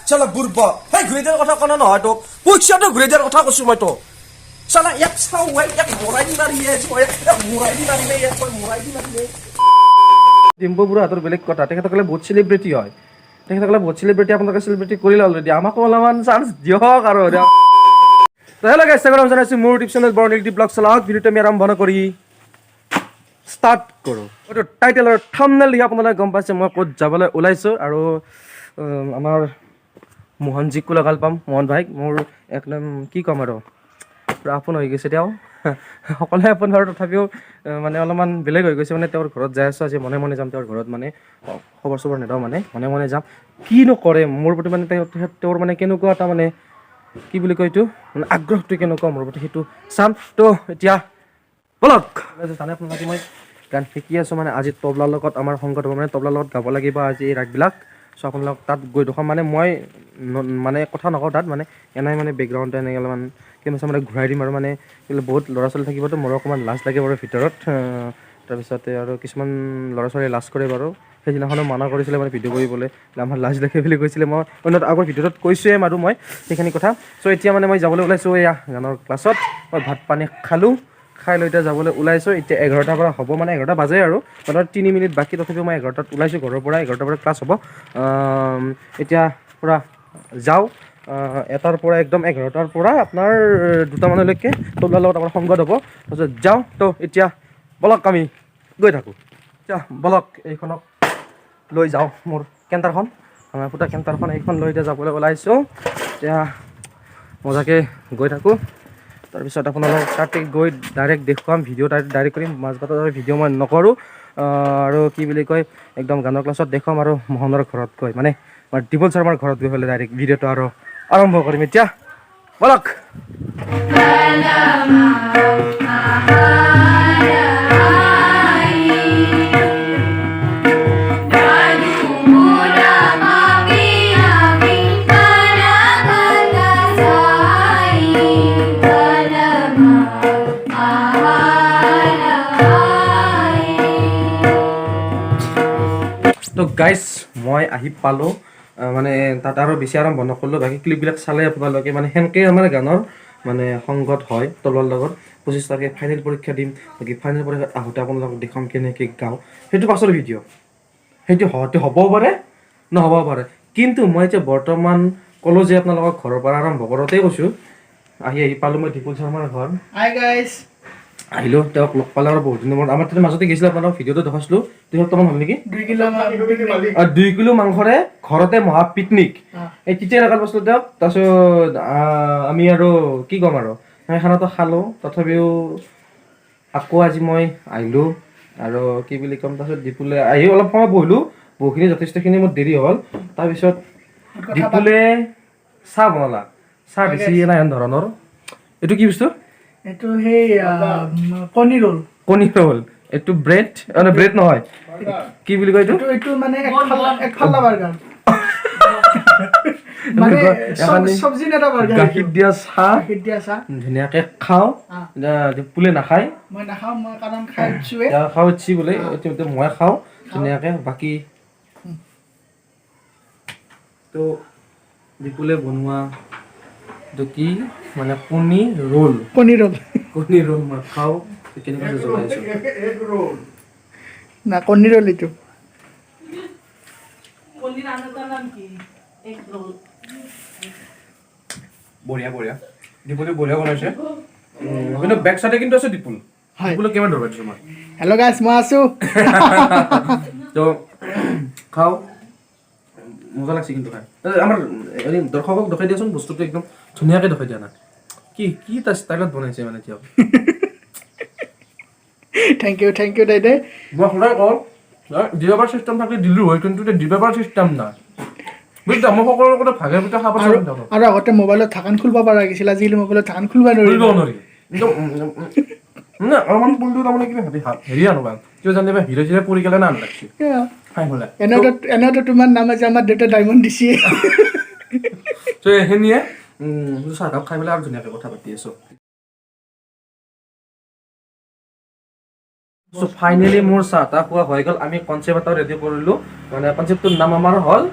চালা বুৰবা সেই ঘূৰি দিয়াৰ কথা কোৱা নহয় তোক পইচাটো ঘূৰি দিয়াৰ কথা কৈছো মই তোক চালা এক চাও এক মৰাই দি মাৰিলে মৰাই দি মাৰিলে মৰাই দি মাৰিলে ডিম্পু বুঢ়া হাতৰ বেলেগ কথা তেখেতসকলে বহুত চেলিব্ৰিটি হয় তেখেতসকলে বহুত চেলিব্ৰিটি আপোনালোকে চেলিব্ৰিটি কৰিলে অলৰেডি আমাকো অলপমান চান্স দিয়ক আৰু হেল্ল' গাইছ স্বাগতম জনাইছোঁ মোৰ ইউটিউব চেনেল বৰ্ণিলদ্বীপ ব্লগ চলাওক ভিডিঅ'টো আমি আৰম্ভ কৰি ষ্টাৰ্ট কৰোঁ এইটো টাইটেলৰ থাম্বনেইল দেখি আপোনালোকে গম পাইছে মই ক'ত যাবলৈ ওলাইছোঁ আৰু আমাৰ মোহনজীকো লগাল পাম মোহন ভাইক মোৰ একদম কি ক'ম আৰু পূৰা আপোন হৈ গৈছে তেওঁ সকলোৱে আপোন আৰু তথাপিও মানে অলপমান বেলেগ হৈ গৈছে মানে তেওঁৰ ঘৰত যাই আছোঁ আজি মনে মনে যাম তেওঁৰ ঘৰত মানে খবৰ চবৰ নেদাওঁ মানে মনে মনে যাম কিনো কৰে মোৰ প্ৰতি মানে তেওঁৰ মানে কেনেকুৱা এটা মানে কি বুলি কয় এইটো মানে আগ্ৰহটো কেনেকুৱা মোৰ প্ৰতি সেইটো চাম তো এতিয়া বলক জানে আপোনালোকে মই গান শিকি আছোঁ মানে আজি তবলাৰ লগত আমাৰ সংগত হ'ব মানে তবলাৰ লগত গাব লাগিব আজি এই ৰাগবিলাক চ' আপোনালোক তাত গৈ দেখুৱাম মানে মই মানে কথা নকওঁ তাত মানে এনেই মানে বেকগ্ৰাউণ্ডটো এনেকৈ অলপমান কেমেৰা মানে ঘূৰাই দিম আৰু মানে বহুত ল'ৰা ছোৱালী থাকিবতো মোৰ অকণমান লাজ লাগে বাৰু ভিতৰত তাৰপিছতে আৰু কিছুমান ল'ৰা ছোৱালীয়ে লাজ কৰে বাৰু সেইদিনাখনো মানা কৰিছিলে মানে ভিডিঅ' কৰিবলৈ আমাৰ লাজ লাগে বুলি কৈছিলে মই অন্য আগৰ ভিডিঅ'ত কৈছোঁৱে আৰু মই সেইখিনি কথা চ' এতিয়া মানে মই যাবলৈ ওলাইছোঁ এয়া গানৰ ক্লাছত মই ভাত পানী খালোঁ খাই লৈ এতিয়া যাবলৈ ওলাইছোঁ এতিয়া 11টাৰ পৰা হ'ব মানে 11টা বাজে আৰু মানে 3 মিনিট বাকী তথাপিও মই 11টাত ওলাইছোঁ ঘৰৰ পৰা 11টাৰ পৰা ক্লাছ হ'ব এতিয়া পূৰা যাওঁ 1টাৰ পৰা একদম 11টাৰ পৰা আপোনাৰ 2টামানলৈকে তবলাৰ লগত আমাৰ সংগত হ'ব তাৰপিছত যাওঁ তো এতিয়া বলক আমি গৈ থাকোঁ এতিয়া বলক এইখনক লৈ যাওঁ মোৰ কেণ্টাৰখন ফুটা কেণ্টাৰখন এইখন লৈ এতিয়া যাবলৈ ওলাইছোঁ এতিয়া মজাকৈ গৈ থাকোঁ তাৰপিছত আপোনালোক তাতে গৈ ডাইৰেক্ট দেখুৱাম ভিডিঅ' ডাইৰেক্ট কৰিম মাজবাটৰ ভিডিঅ' মই নকৰোঁ আৰু কি বুলি কয় একদম গানৰ ক্লাছত দেখুৱাম আৰু মোহনৰ ঘৰত গৈ মানে আমাৰ দীপল শৰ্মাৰ ঘৰত গৈ পেলাই ডাইৰেক্ট ভিডিঅ'টো আৰু আৰম্ভ কৰিম এতিয়া বলক তো গাইজ মই আহি পালোঁ মানে তাত আৰু বেছি আৰম্ভ নকৰিলোঁ বাকী ক্লিপবিলাক চালে আপোনালোকে মানে সেনেকৈ আমাৰ গানৰ মানে সংগত হয় তলৰ লগত 25 তাৰিখে ফাইনেল পৰীক্ষা দিম বাকী ফাইনেল পৰীক্ষাত আহোঁতে আপোনালোকক দেখাম কেনেকৈ গাওঁ সেইটো পাছৰ ভিডিঅ' সেইটো হয়তো হ'বও পাৰে নহ'বও পাৰে কিন্তু মই এতিয়া বৰ্তমান ক'লোঁ যে আপোনালোকক ঘৰৰ পৰা আৰম্ভ কৰোঁতেই কৈছোঁ আহি পালোঁ মই দীপল শৰ্মাৰ ঘৰ হাই গাইজ আহিলোঁ তেওঁক লগ পালে আৰু বহুত দিনৰ মূৰত আমাৰ তাতে মাজতে গৈছিলোঁ আপোনালোকক ভিডিঅ'টো দেখাইছিলোঁ 2 সপ্তাহমান হ'ল নেকি 2 কিলো মাংসৰে ঘৰতে মহা পিকনিক এই তেতিয়া লগাল পাইছিলোঁ তেওঁক তাৰপিছত আমি আৰু কি ক'ম আৰু সেই খানাটো খালোঁ তথাপিও আকৌ আজি মই আহিলোঁ আৰু কি বুলি ক'ম তাৰপিছত দীপুলে আহি অলপ সময় বহিলোঁ বহুখিনি যথেষ্টখিনি মোৰ দেৰি হ'ল তাৰপিছত দীপুলে চাহ বনালা চাহ বেছি নাই ধৰণৰ এইটো কি বস্তু এইটো সেই কণী ৰোল এইটো ব্ৰেড মানে ব্ৰেড নহয় কি বুলি কয় এইটো মানে এক ফাল্লা বাৰ্গাৰ মানে সবজি নেতা বাৰ্গাৰ গাখীৰ দিয়া চাহ ধুনীয়াকৈ খাওঁ দীপুলে নাখায় মই নাখাওঁ মই কাৰণ খাই উঠছি বোলে এইটো মই খাওঁ ধুনীয়াকৈ বাকী তো দীপুলে বনোৱা এইটো কি মানে কণী ৰোল মই খাওঁ কেনেকৈ জ্বলাইছোঁ না কণী ৰোল এইটো বঢ়িয়া দীপুলে বঢ়িয়া বনাইছে কিন্তু বেক চাইডে কিন্তু আছে দীপুলে কিমান ধৰবা দিছোঁ মই হেল্ল' গাইজ মই আছোঁ তো খাওঁ মজা লাগছে কিন্তু খাই আমাৰ দৰ্শকক দেখাই দিয়াচোন বস্তুটো একদম ধুনীয়াকৈ দেখাই দিয়া না কি তাৰ ষ্টাইলত বনাইছে মানে এতিয়া থেংক ইউ দাইদে মই সদায় কওঁ দিবাবাৰ চিষ্টেম থাকিলে দিলোঁ হয় কিন্তু এতিয়া দিবাবাৰ চিষ্টেম নাই বুজিছা মই সকলোৰে কথা ভাগে ভাগে খাব আৰু আগতে মোবাইলত ঢাকন খুলিব পৰা গৈছিল আজিকালি মোবাইলত ঢাকন খুলিব নোৱাৰি অলপমান পুলটো তাৰমানে কিবা হেৰি আনবা কিয় জানিবা হিৰ' চিৰে পৰি গ'লে না লাগছে খাই পেলাই এনেওতো তোমাৰ নাম আছে আমাৰ দেউতা ডায়মণ্ড দিছে তো এইখিনিয়ে চাহকাপ খাই পেলাই আৰু ধুনীয়াকৈ কথা পাতি আছোঁ চ' ফাইনেলি মোৰ চাহ তাহ খোৱা হৈ গ'ল আমি কনচেপ্ট এটা ৰেডি কৰিলোঁ মানে কনচেপ্টটোৰ নাম আমাৰ হ'ল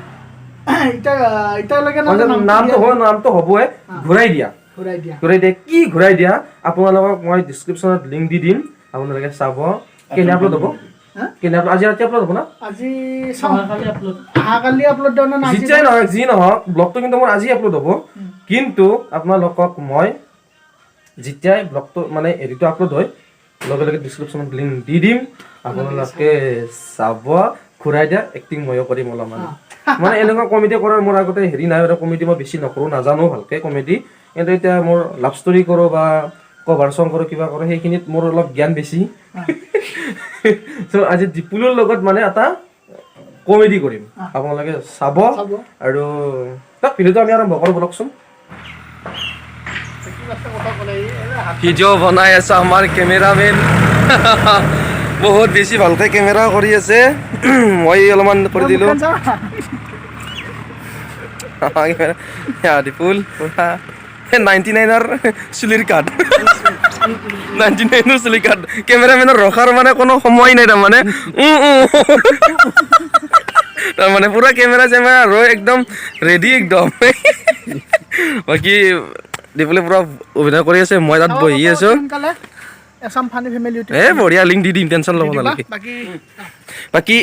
নামটো হ'বই ঘূৰাই দিয়া কি ঘূৰাই দিয়া আপোনালোকক মই ডিছক্ৰিপশ্যনত লিংক দি দিম আপোনালোকে চাব কেনে আপলোড হ'ব আজি ৰাতি আপলোড হ'ব না যেতিয়াই নহওক যি নহওক ব্লগটো কিন্তু মোৰ আজি আপলোড হ'ব কিন্তু আপোনালোকক মই যেতিয়াই ব্লগটো মানে এডিটটো আপলোড হয় লগে লগে ডিছক্ৰিপশ্যনত লিংক দি দিম আপোনালোকে চাব ঘূৰাই দিয়া এক্টিং ময়ো কৰিম অলপমান মানে এনেকুৱা কমেডি কৰাৰ মোৰ আগতে হেৰি নাই কমেডি মই বেছি নকৰোঁ নাজানো ভালকৈ কমেডি কিন্তু এতিয়া মোৰ লাভ ষ্টৰি কৰোঁ বা কভাৰ চং কৰোঁ কিবা কৰোঁ সেইখিনিত মোৰ অলপ জ্ঞান বেছি চ' আজি দীপুলৰ লগত মানে এটা কমেডি কৰিম আপোনালোকে চাব আৰু তাক ভিডিঅ'টো আমি আৰম্ভ কৰোঁ বলকচোন ভিডিঅ' বনাই আছে আমাৰ কেমেৰামেন বহুত বেছি ভালকৈ কেমেৰা কৰি আছে মই অলপমান কৰি দিলোঁ দীপুল 99ৰ চুলিৰ কাট 99ৰ চুলিৰ কাট কেমেৰামেনৰ ৰখাৰ মানে কোনো সময় নাই তাৰমানে পুৰা কেমেৰা চেমেৰা ৰৈ একদম ৰেডি একদম বাকী দীপুলে পুৰা অভিনয় কৰি আছে মই তাত বহি আছো বঢ়িয়া লিংক দি দিম টেনশ্যন ল'ব নালাগে বাকী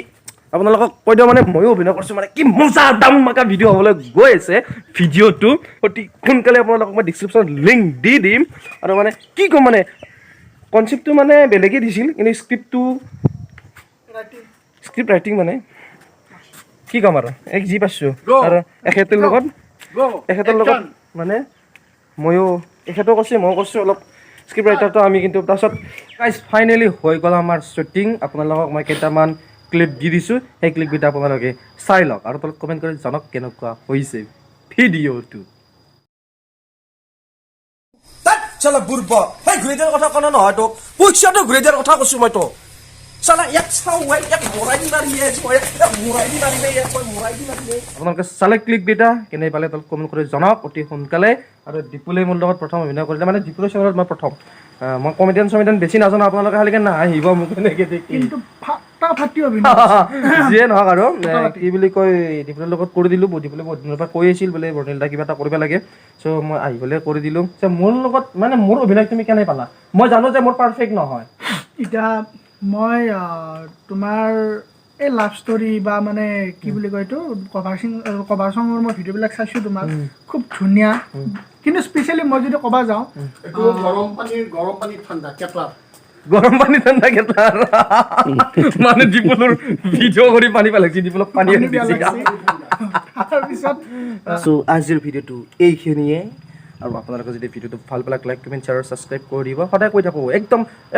আপোনালোকক কৈ দিওঁ মানে ময়ো অভিনয় কৰিছোঁ মানে কি মজা দামমাকা ভিডিঅ' হ'বলৈ গৈ আছে ভিডিঅ'টো অতি সোনকালে আপোনালোকক মই ডিছক্ৰিপশ্যনত লিংক দি দিম আৰু মানে কি ক'ম মানে কনচেপ্টটো মানে বেলেগেই দিছিল কিন্তু স্ক্ৰিপ্ট ৰাইটিং মানে কি ক'ম আৰু এক যি পাইছোঁ আৰু এখেতৰ লগত মানে ময়ো এখেতেও কৈছে ময়ো কৈছোঁ অলপ স্ক্ৰিপ্ট ৰাইটাৰটো আমি কিন্তু তাৰপিছত গাইজ ফাইনেলি হৈ গ'ল আমাৰ শ্বুটিং আপোনালোকক মই কেইটামান ক্লিপ দি দিছোঁ সেই ক্লিপকেইটা আপোনালোকে চাই লওক আৰু তলত কমেণ্ট কৰি জনাওক কেনেকুৱা হৈছে ভিডিঅ'টো চালা বুৰ্ব সেই ঘূৰাই দিয়াৰ কথা কোৱা নহয় তোক পইচাটো ঘূৰাই দিয়াৰ কথা কৈছোঁ মই তোক চালা ইয়াক চাওঁ ইয়াক মৰাই দি মাৰি আপোনালোকে চালে ক্লিপকেইটা কেনে পালে তলত কমেণ্ট কৰি জনাওক অতি সোনকালে আৰু দীপুলে মোৰ লগত প্ৰথম অভিনয় কৰিলে মানে দীপুলৰ চেনেলত মই প্ৰথম মই কমেডিয়ান বেছি নাজানো আপোনালোকে খালি নাহিব মোক এনেকৈ দেখি যিয়ে নহওক আৰু কি বুলি কয় দীপুলৰ লগত কৰি দিলোঁ দীপুলে বহুত দিনৰ পৰা কৈ আছিল বোলে বৰ্ণিলদা কিবা এটা কৰিব লাগে চ' মই আহি পেলাই কৰি দিলোঁ মোৰ লগত মানে মোৰ অভিনয় তুমি কেনে পালা মই জানো যে মোৰ পাৰফেক্ট নহয় এতিয়া মই তোমাৰ এই লাভ ষ্টৰি বা মানে কি বুলি কয় এইটো কভাৰ চঙৰ মই ভিডিঅ'বিলাক চাইছোঁ তোমাৰ খুব ধুনীয়া কিন্তু স্পেচিয়েলি মই যদি ক'ব যাওঁ গৰম পানী ঠাণ্ডা কেটলাৰ মানে দীপুলৰ ভিডিঅ' কৰি পানী পেলাইছে দীপুলক পানী তাৰপিছত চ' আজিৰ ভিডিঅ'টো এইখিনিয়ে আৰু আপোনালোকে যদি ভিডিঅ'টো ভাল পালে লাইক কমেণ্ট শ্বেয়াৰ আৰু ছাবস্ক্ৰাইব কৰি দিব সদায় কৈ থাকোঁ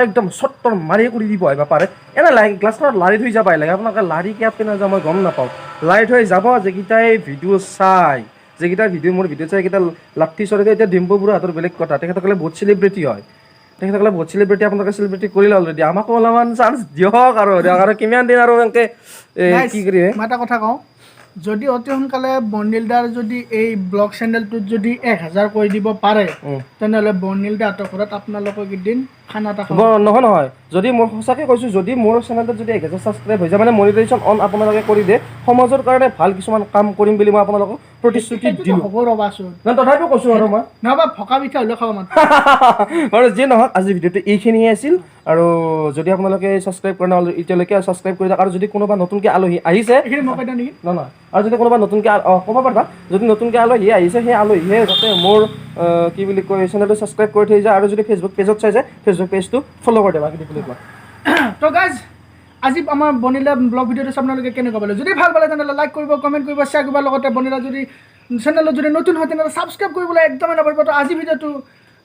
একদম চট্টৰ মাৰি কৰি দিব আহিব পাৰে এনে গ্লাছখনত লাৰি থৈ যাব লাগে আপোনালোকে লাৰি কেপকে নাযাওঁ মই গম নাপাওঁ লাৰি থৈ যাব যিকেইটাই ভিডিঅ' চাই যিকেইটা মোৰ ভিডিঅ' চাই এইকেইটা লাঠি চৰাইতে এতিয়া ডিম্পু বুঢ়াহঁতৰ বেলেগ কথা তেখেতসকলে বহুত চেলিব্ৰিটি হয় আপোনালোকে চেলিব্ৰিটি কৰিলে অলৰেডি আমাকো অলপমান চান্স দিয়ক আৰু কিমান দিন আৰু এনেকৈ কি কৰি মই এটা কথা কওঁ যদি অতি সোনকালে বৰ্ণিলদাৰ যদি এই ব্লগ চেনেলটোত যদি 1000 কৰি দিব পাৰে তেনেহ'লে বৰ্ণিলদাহঁতৰ ঘৰত আপোনালোকক এদিন খানা এটা খাব নহয় যদি মই সঁচাকৈ কৈছোঁ যদি মোৰ চেনেলটোত যদি 1000 ছাবস্ক্ৰাইব হৈ যায় মানে মনিটাইজেশ্যন অন আপোনালোকে কৰি দিয়ে সমাজৰ কাৰণে ভাল কিছুমান কাম কৰিম বুলি মই আপোনালোকক প্ৰতিশ্ৰুতি দিলোঁ হ'ব ৰ'বাচোন তথাপিও কৈছোঁ আৰু মই নহ'বা ভকা পিঠা হ'লেও খাব মান বাৰু যিয়ে নহওক আজিৰ ভিডিঅ'টো এইখিনিয়ে আছিল আৰু যদি আপোনালোকে ছাবস্ক্ৰাইব কৰা নাই এতিয়ালৈকে ছাবস্ক্ৰাইব কৰি দিয়ক আৰু যদি কোনোবা নতুনকৈ আলহী আহিছে নহয় আৰু যদি কোনোবা নতুনকৈ ক'ব পাৰিবা যদি নতুনকৈ আলহী আহিছে সেই আলহীয়ে যাতে মোৰ কি বুলি কয় চেনেলটো ছাবস্ক্ৰাইব কৰি থৈ যায় আৰু যদি ফেচবুক পেজত চাই যায় ফেচবুক পেজটো ফ'ল' কৰি দিবা বুলি কোৱা তো গাইজ আজি আমাৰ বৰ্ণিলা ব্লগ ভিডিঅ'টো আপোনালোকে কেনেকুৱা পালে যদি ভাল পালে তেনেহ'লে লাইক কৰিব কমেণ্ট কৰিব শ্বেয়াৰ কৰিব লগতে বৰ্ণিলা যদি চেনেলত যদি নতুন হয় তেনেহ'লে ছাবস্ক্ৰাইব কৰিবলৈ একদমেই নাপাৰিব তো আজি ভিডিঅ'টো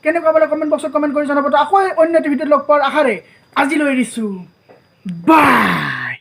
কেনেকুৱা পালে কমেণ্ট বক্সত কমেণ্ট কৰি জনাব তো আকৌ অন্য এটা ভিডিঅ'ত লগ পোৱাৰ আশাৰে আজিলৈ এৰিছোঁ বাই